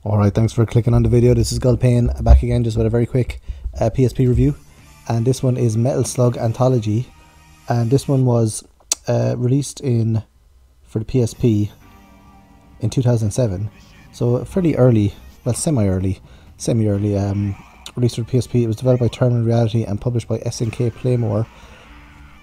Alright, thanks for clicking on the video. This is Gulpain back again just with a very quick PSP review. And this one is Metal Slug Anthology. And this one was released for the PSP in 2007. So fairly early, well semi-early released for the PSP. It was developed by Terminal Reality and published by SNK Playmore.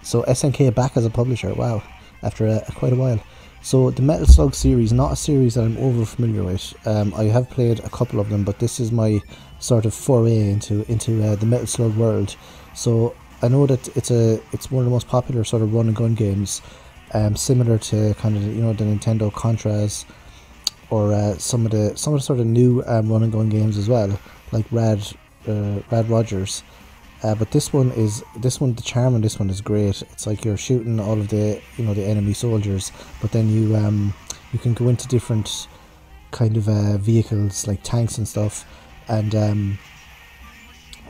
So SNK back as a publisher, wow, after quite a while. So the Metal Slug series, not a series that I'm over familiar with. I have played a couple of them, but this is my sort of foray into the Metal Slug world. So I know that it's one of the most popular sort of run and gun games, similar to kind of the Nintendo Contras, or some of the sort of new run and gun games as well, like Rad Rogers. But the charm in this one is great. It's like you're shooting all of the the enemy soldiers, but then you can go into different kind of vehicles like tanks and stuff. And the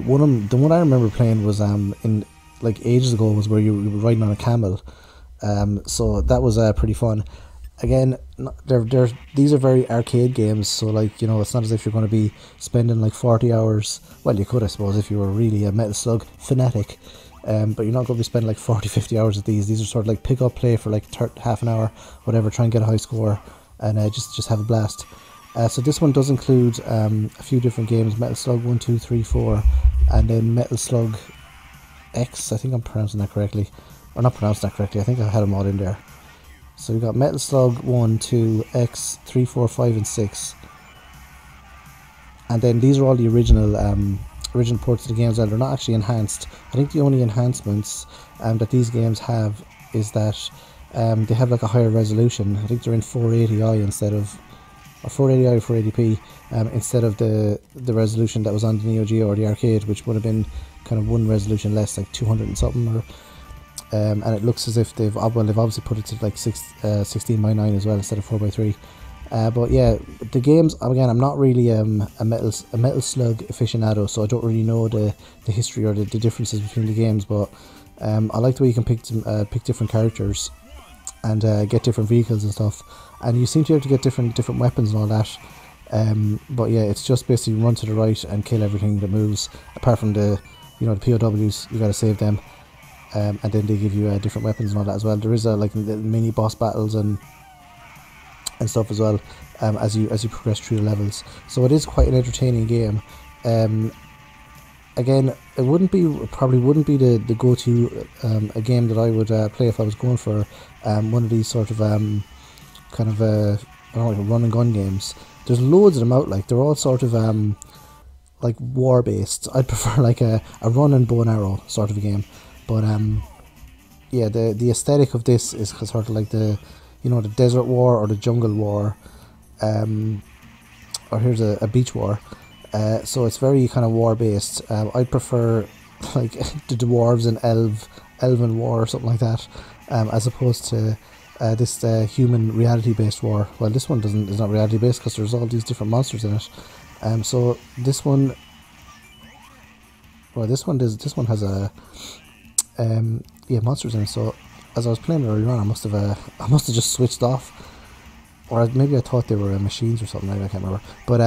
one I remember playing was in like ages ago, was where you were riding on a camel. So that was pretty fun. Again, these are very arcade games, so like it's not as if you're going to be spending like 40 hours. Well, you could, I suppose, if you were really a Metal Slug fanatic, but you're not going to be spending like 40-50 hours at these. These are sort of like pick up, play for like half an hour, whatever, try and get a high score, and just have a blast. So this one does include a few different games: Metal Slug 1, 2, 3, 4, and then Metal Slug X. I think I'm pronouncing that correctly, or not pronouncing that correctly. I think I had them all in there. So we got Metal Slug 1, 2, X, 3, 4, 5, and 6. And then these are all the original ports of the games. They're not actually enhanced. I think the only enhancements that these games have is that they have like a higher resolution. I think they're in 480i instead of, or 480i or 480p, instead of the resolution that was on the Neo Geo or the arcade, which would have been kind of one resolution less, like 200 and something, or and it looks as if they've obviously put it to like 16:9 as well instead of 4:3. But yeah, the games, again, I'm not really a Metal Slug aficionado, so I don't really know the history or the differences between the games. But I like the way you can pick different characters and get different vehicles and stuff, and you seem to be able to get different weapons and all that. But yeah, it's just basically run to the right and kill everything that moves, apart from the the POWs. You got to save them. And then they give you different weapons and all that as well. There is like mini boss battles and stuff as well, as you progress through the levels. So it is quite an entertaining game. Again, it probably wouldn't be the go-to a game that I would play if I was going for one of these sort of kind of I don't know, like run and gun games. There's loads of them out. Like they're all sort of like war based. I'd prefer like a run and bow and arrow sort of a game. But yeah, the aesthetic of this is sort of like the the desert war or the jungle war, or here's a beach war. So it's very kind of war based. I'd prefer like the dwarves and elven war or something like that, as opposed to this human reality based war. Well, this one is not reality based because there's all these different monsters in it. So this one has a yeah, monsters in it. So as I was playing it earlier on, I must have just switched off, or maybe I thought they were machines or something. Maybe I can't remember. But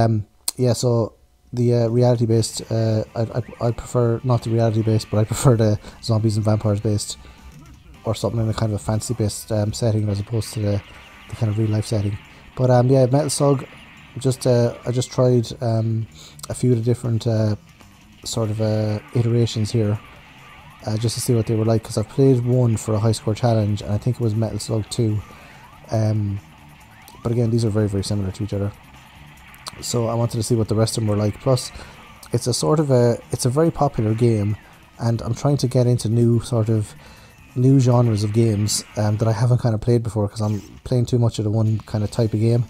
yeah, so the reality based, I prefer not the reality based, but I prefer the zombies and vampires based, or something in a kind of a fantasy based setting as opposed to the kind of real life setting. But yeah, Metal Slug, I just tried a few of the different sort of iterations here. Just to see what they were like, because I've played one for a high score challenge, and I think it was Metal Slug 2. But again, these are very, very similar to each other. So I wanted to see what the rest of them were like. Plus, it's a very popular game, and I'm trying to get into new genres of games that I haven't kind of played before, because I'm playing too much of the one kind of type of game,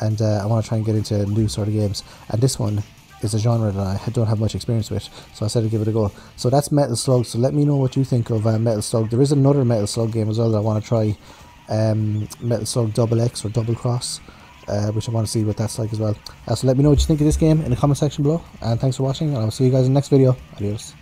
and I want to try and get into new sort of games. And this one is a genre that I don't have much experience with, so I said I'd give it a go. So that's Metal Slug. So let me know what you think of Metal Slug. There is another Metal Slug game as well that I want to try, Metal Slug Double X or Double Cross, which I want to see what that's like as well. So let me know what you think of this game in the comment section below, and thanks for watching, and I'll see you guys in the next video. Adios.